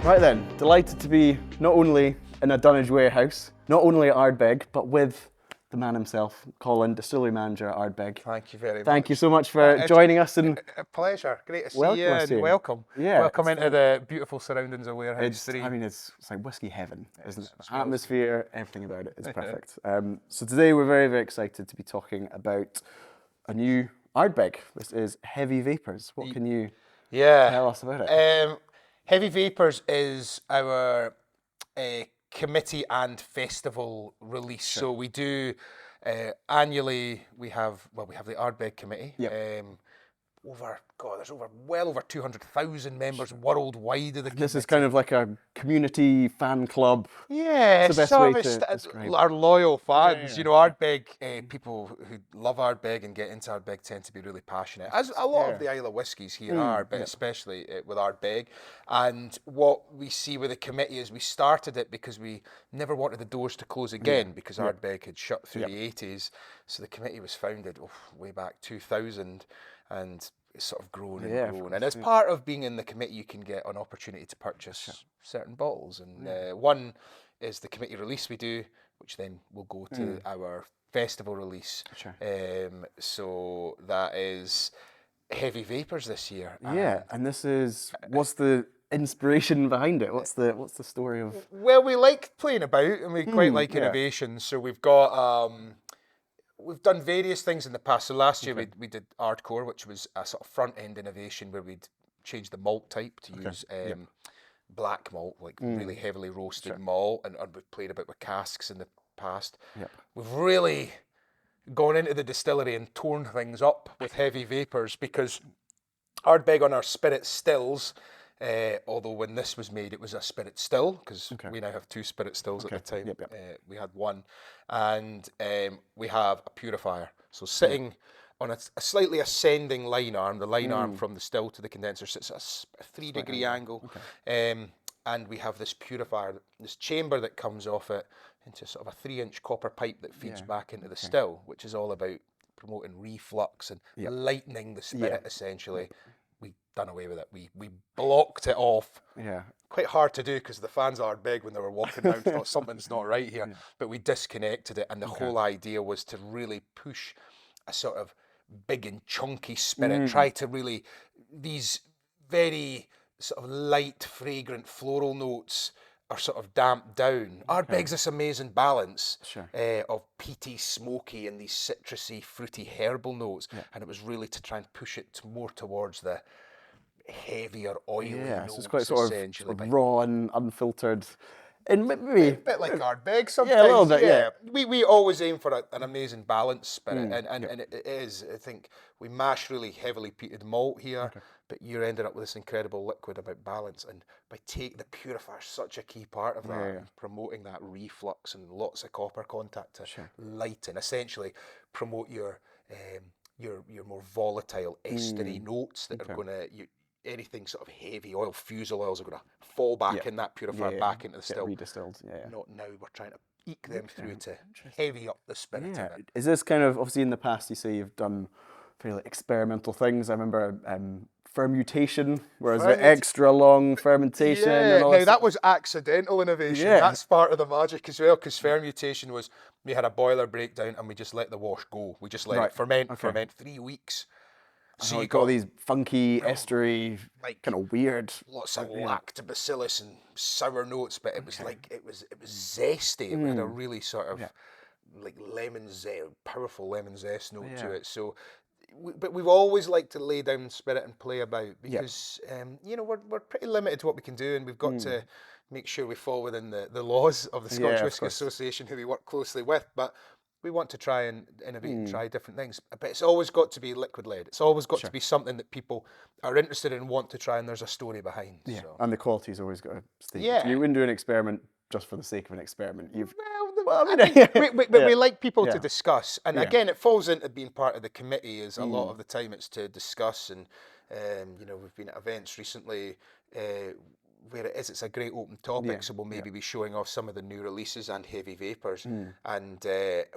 Right then, delighted to be not only in a Dunnage warehouse, not only at Ardbeg, but with the man himself, Colin, distillery manager at Ardbeg. Thank you very much. Thank you so much for joining us and a pleasure. Great to see welcome you us and here. welcome. Yeah, welcome into the beautiful surroundings of Warehouse 3. I mean, it's like whiskey heaven, isn't it? The atmosphere, everything about it is perfect. So today we're very, very excited to be talking about a new Ardbeg. This is Heavy Vapours. What can you tell us about it? Heavy Vapours is our committee and festival release. Sure. So we do annually. We have the Ardbeg committee. Yep. There's well over 200,000 members worldwide of the committee. This is kind of like a community fan club. Yeah, it's the best way to describe. Our loyal fans. You know, Ardbeg, people who love Ardbeg and get into Ardbeg tend to be really passionate, as a lot of the Islay whiskies here are, but especially with Ardbeg. And what we see with the committee is we started it because we never wanted the doors to close again because Ardbeg had shut through the 80s. So the committee was founded way back 2000. And it's sort of grown and grown. And as part of being in the committee, you can get an opportunity to purchase certain bottles. And one is the committee release we do, which then will go to our festival release. Sure. So that is Heavy Vapours this year. And this is, what's the inspiration behind it? What's the story of? Well, we like playing about and we quite like innovation. So we've got... We've done various things in the past. So last year we did Ardcore, which was a sort of front-end innovation where we'd changed the malt type to use black malt, like really heavily roasted malt, and we've played a bit with casks in the past. We've really gone into the distillery and torn things up with Heavy Vapours because Ardbeg on our spirit stills, although when this was made, it was a spirit still, because we now have 2 spirit stills at the time. We had one. And we have a purifier. So sitting on a slightly ascending line arm, the line arm from the still to the condenser sits at a 3-degree angle. And we have this purifier, this chamber that comes off it into sort of a 3-inch copper pipe that feeds back into the still, which is all about promoting reflux and lightening the spirit, essentially. We done away with it. We blocked it off. Quite hard to do because the fans are big when they were walking around. Thought something's not right here. But we disconnected it, and the whole idea was to really push a sort of big and chunky spirit. Try to really, these very sort of light, fragrant floral notes are sort of damped down. Ardbeg's this amazing balance of peaty, smoky, and these citrusy, fruity, herbal notes. And it was really to try and push it more towards the heavier, oily notes. So it's quite sort of raw and unfiltered. And maybe a bit like Ardbeg sometimes. Yeah, a little bit, We always aim for an amazing balanced spirit, and it is. I think we mash really heavily peated malt here, but you're ending up with this incredible liquid about balance. And by the purifier is such a key part of that, promoting that reflux and lots of copper contact to lighten, essentially promote your more volatile estery notes that are going to. Anything sort of heavy oil, fusel oils are going to fall back in that purifier, back into the still. Redistilled, Not now, we're trying to eke them through to heavy up the spirit of it. Is this kind of, obviously in the past you say you've done fairly experimental things. I remember fermentation, whereas the extra long fermentation. And all that was accidental innovation. That's part of the magic as well, because fermentation was, we had a boiler breakdown and we just let the wash go. We just let it ferment 3 weeks. So you got all these funky, estery, kind of weird. Lots of lactobacillus and sour notes, but it was like, it was zesty. It had a really sort of like powerful lemon zest note to it. So, but we've always liked to lay down spirit and play about because, we're pretty limited to what we can do, and we've got to make sure we fall within the laws of the Scottish Whisky Association, who we work closely with. But we want to try and innovate and try different things. But it's always got to be liquid-led. It's always got to be something that people are interested in and want to try, and there's a story behind. So. And the quality's always got to stay. You wouldn't do an experiment just for the sake of an experiment. We like people to discuss. And again, it falls into being part of the committee, is a lot of the time it's to discuss. And, we've been at events recently where it is, it's a great open topic, so we'll maybe be showing off some of the new releases and Heavy Vapours, and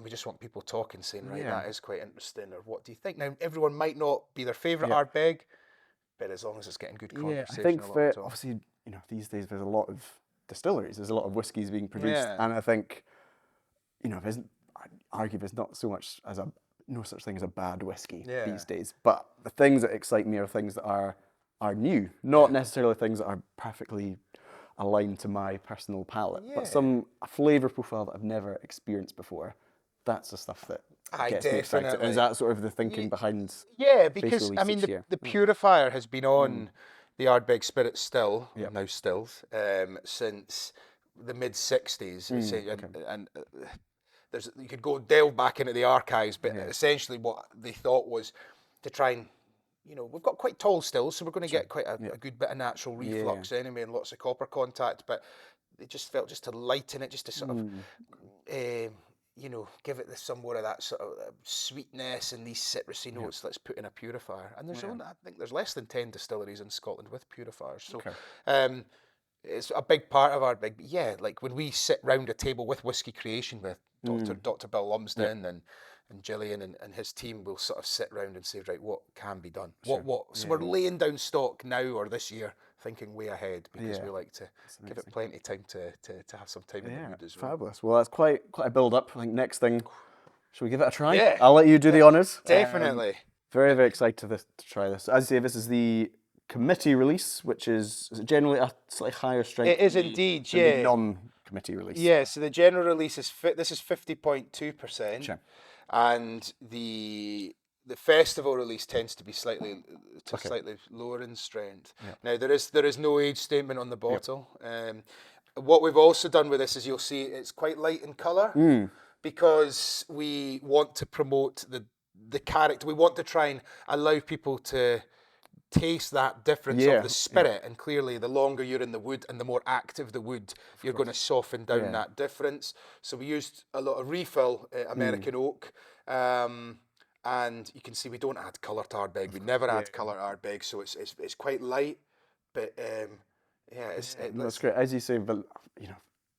we just want people talking, saying, right, that is quite interesting, or what do you think? Now, everyone might not be their favourite Ardbeg, but as long as it's getting good conversation, I think obviously, you know, these days there's a lot of distilleries, there's a lot of whiskies being produced, and I think, you know, I'd argue there's not so much as no such thing as a bad whiskey these days, but the things that excite me are things that are new, not necessarily things that are perfectly aligned to my personal palate, but a flavour profile that I've never experienced before. That's the stuff that gets me excited. And is that sort of the thinking behind? Yeah, because I mean the purifier has been on the Ardbeg Spirit still, now stills, since the mid '60s, and you could go delve back into the archives, but essentially what they thought was to try and, you know, we've got quite tall stills, so we're going to get quite a good bit of natural reflux anyway, and lots of copper contact, but they just felt just to lighten it, just to sort of, you know, give it some more of that sort of sweetness and these citrusy notes. Let's put in a purifier, and there's only, I think there's less than 10 distilleries in Scotland with purifiers, so it's a big part of Ardbeg. But yeah, like when we sit round a table with Whisky Creation with Dr. Bill Lumsden and Gillian and his team, will sort of sit round and say, right, what can be done? So we're laying down stock now or this year, thinking way ahead, because we like to give it plenty of time to have some time in the mood as well. Fabulous. Well, that's quite a build up. I think next thing, should we give it a try? Yeah. I'll let you do the honours. Definitely. Very, very excited to try this. As I say, this is the committee release, which is it generally a slightly higher strength? It is indeed, than the non-committee release. Yeah, so the general release is this is 50.2%. Sure. And the festival release tends to be slightly lower in strength. Now there is no age statement on the bottle. What we've also done with this is, you'll see it's quite light in colour, because we want to promote the character. We want to try and allow people to taste that difference of the spirit, and clearly the longer you're in the wood and the more active the wood, you're going to soften down that difference. So we used a lot of refill American oak, and you can see we don't add colour to Ardbeg. We never add colour to Ardbeg, so it's quite light, but that's great. As you say, you know,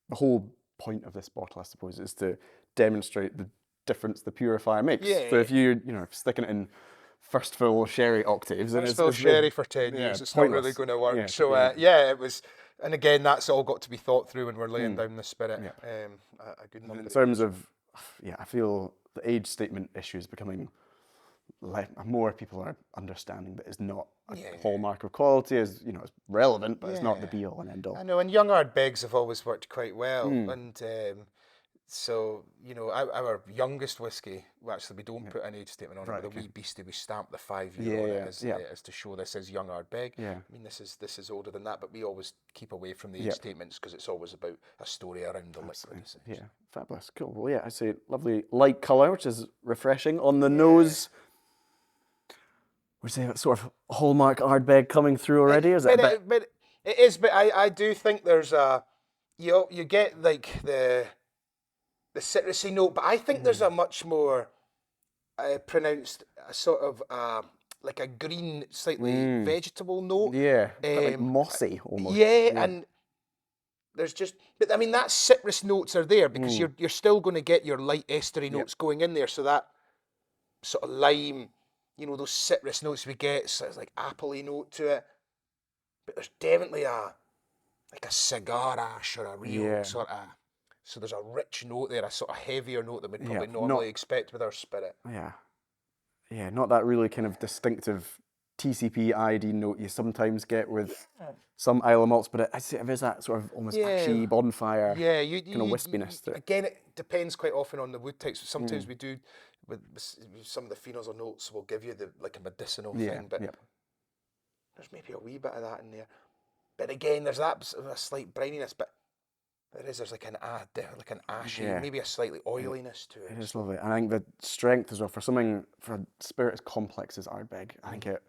the whole point of this bottle, I suppose, is to demonstrate the difference the purifier makes. So if you're sticking it in first fill sherry octaves, first fill sherry for 10 years, it's not really going to work. It was, and again, that's all got to be thought through when we're laying down the spirit. A good number. In terms of, I feel the age statement issue is becoming more people are understanding that it's not a hallmark of quality. As you know, it's relevant, but it's not the be all and end all. I know, and young Ardbegs have always worked quite well, and so, you know, our youngest whiskey, actually we don't put an age statement on it, with a wee beastie, we stamp the 5 year on it as to show this is young Ardbeg. I mean, this is older than that, but we always keep away from the age statements, because it's always about a story around the liquid. Yeah, fabulous, cool. Well, I say lovely light colour, which is refreshing. On the nose, would you say that sort of hallmark Ardbeg coming through already? But it is, but I do think there's you get like the citrusy note, but I think there's a much more pronounced sort of like a green, slightly vegetable note. Like mossy almost. And there's just, but I mean, that citrus notes are there, because you're still going to get your light estery notes going in there, so that sort of lime, you know, those citrus notes we get, so it's like appley note to it, but there's definitely like a cigar ash or a real sort of. So there's a rich note there, a sort of heavier note than we'd probably normally expect with our spirit. Not that really kind of distinctive TCP iodine note you sometimes get with some Islay malts, but I'd say there's that sort of almost ashy bonfire kind of wispiness to it. Again, it depends quite often on the wood types. Sometimes we do, with some of the phenols or notes, will give you like a medicinal thing, but there's maybe a wee bit of that in there. But again, there's that a slight brininess, but there's like an ashy, maybe a slightly oiliness to it. It is lovely. I think the strength as well, for a spirit as complex as Ardbeg, I think it,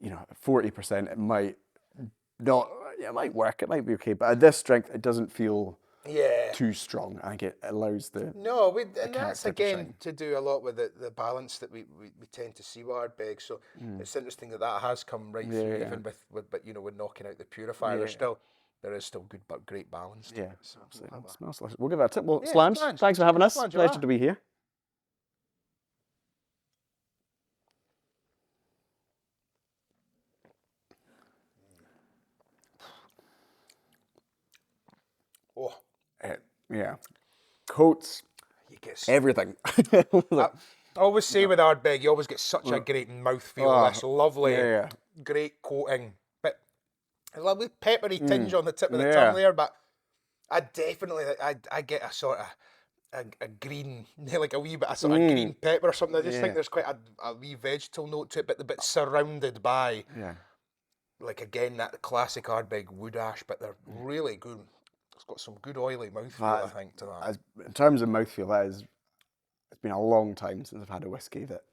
40%, it might not, it might work, it might be okay, but at this strength, it doesn't feel too strong. I think it allows the and that's again to do a lot with the balance that we tend to see with Ardbeg. So it's interesting that has come right through, even with knocking out the purifier. There's still there is still good but great balance to Yeah, it. So absolutely. It smells delicious. We'll give it a tip. Well, Yeah, Slange, Slange. thanks for having us. Slange, Pleasure to be here. Oh, Yeah. Coats, you get everything. I always say with Ardbeg, you always get such a great mouthfeel. This lovely, great coating, but a lovely peppery tinge on the tip of the tongue there. But I definitely, I get a sort of a green, like a wee bit of sort of green pepper or something. I just think there's quite a wee vegetal note to it, but surrounded by, like again, that classic Ardbeg wood ash. But they're really good. It's got some good oily mouthfeel, I think, to that. In terms of mouthfeel, it's been a long time since I've had a whiskey that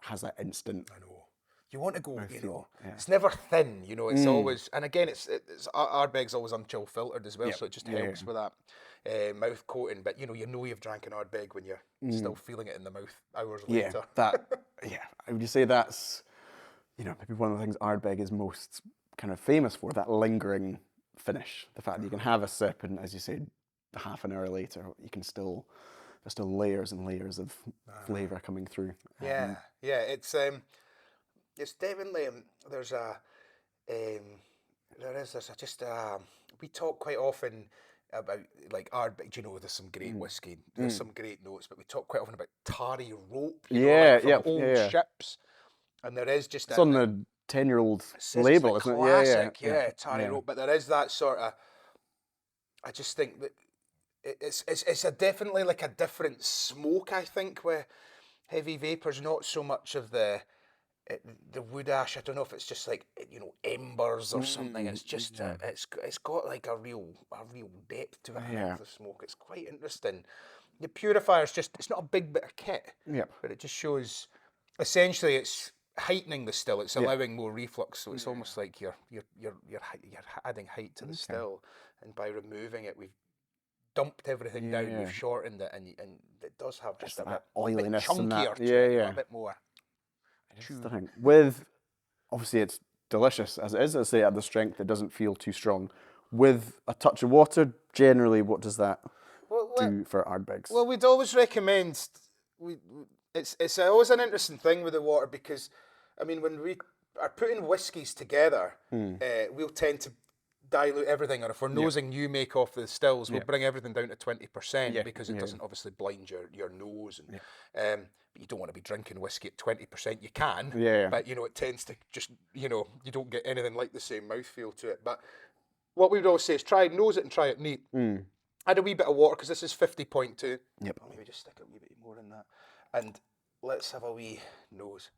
has that instant. I know. You want to go, mouthfeel, it's never thin, it's always, and again, it's Ardbeg's always unchill filtered as well, so it just helps with that mouth coating. But you know you've drank an Ardbeg when you're still feeling it in the mouth hours later. Would you say that's, maybe one of the things Ardbeg is most kind of famous for, that lingering finish, the fact that you can have a sip and, as you said, half an hour later there's still layers and layers of flavour coming through. It's definitely there's we talk quite often about like Ardbeg. There's some great whiskey, there's some great notes, but we talk quite often about tarry rope, from old ships, and there is just it's on the 10-year-old label, isn't it? Classic, tarry rope. But there is that sort of. I just think that it's definitely like a different smoke. I think with Heavy Vapours, not so much of the wood ash. I don't know if it's just like embers or something. It's just it's got like a real depth to it. The smoke. It's quite interesting. The purifier is it's not a big bit of kit. But it just shows. Essentially, it's heightening the still. It's allowing more reflux, so it's almost like you're adding height to the still, and by removing it, we've dumped everything down, we've shortened it, and it does have just a bit oiliness chunkier to it, a bit more. Stunning. With, obviously, it's delicious as it is. I say at the strength, it doesn't feel too strong. With a touch of water, generally, what does that do for Ardbegs? Well, we'd always recommend. It's always an interesting thing with the water because, I mean, when we are putting whiskies together, we'll tend to dilute everything, or if we're nosing new make off the stills, we'll bring everything down to 20% because it doesn't obviously blind your nose, and but you don't want to be drinking whiskey at 20%. You can, but it tends to just you don't get anything like the same mouthfeel to it. But what we would always say is try nose it and try it neat. Add a wee bit of water because this is 50.2. I'll maybe just stick a wee bit more in that, and let's have a wee nose.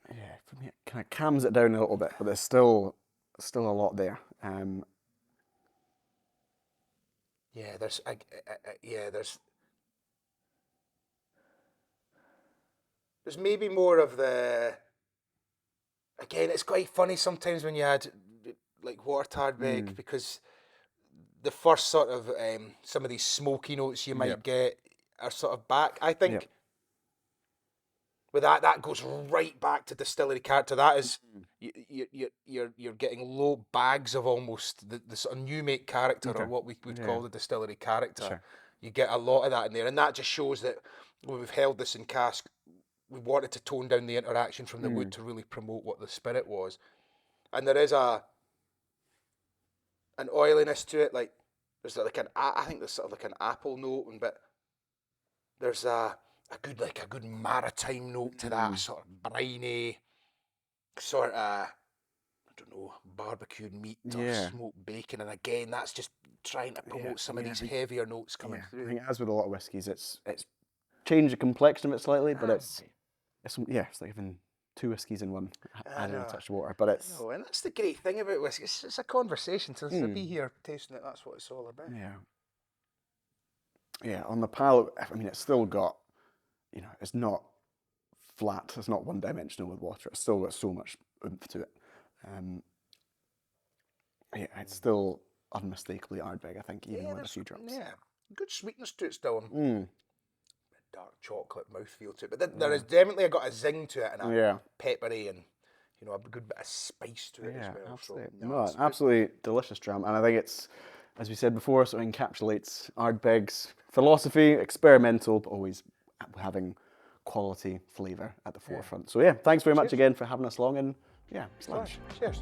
Yeah, for me, it kind of calms it down a little bit, but there's still a lot there. There's maybe more of the. Again, it's quite funny sometimes when you add like water Ardbeg because the first sort of some of these smoky notes you might get are sort of back. I think. With that goes right back to distillery character. That is, you're getting low bags of almost the sort of new make character, or what we would call the distillery character. You get a lot of that in there, and that just shows that when we've held this in cask, we wanted to tone down the interaction from the wood to really promote what the spirit was. And there is an oiliness to it, like there's like I think there's sort of like an apple note, but there's a good maritime note to that, sort of briny, sort of, I don't know, barbecued meat or smoked bacon. And again, that's just trying to promote some of these heavier notes coming through. I think as with a lot of whiskies, it's changed the complexion of it slightly, but it's like having two whiskies in one, adding a touch of water. But it's and that's the great thing about whiskey. It's a conversation. So to be here tasting it, that's what it's all about. Yeah. On the palate, I mean, it's still got. It's not flat. It's not one-dimensional with water. It's still got so much oomph to it. It's still unmistakably Ardbeg, I think, even with a few drops. Yeah, good sweetness to it still. Dark chocolate mouthfeel to it, but there is definitely got a zing to it and a peppery, and you know, a good bit of spice to it as well. Absolutely. So, No, absolutely delicious dram, and I think it's, as we said before, sort of encapsulates Ardbeg's philosophy, experimental, but always having quality flavour at the forefront. So yeah, thanks very much again for having us along, and yeah, it's lunch. Cheers.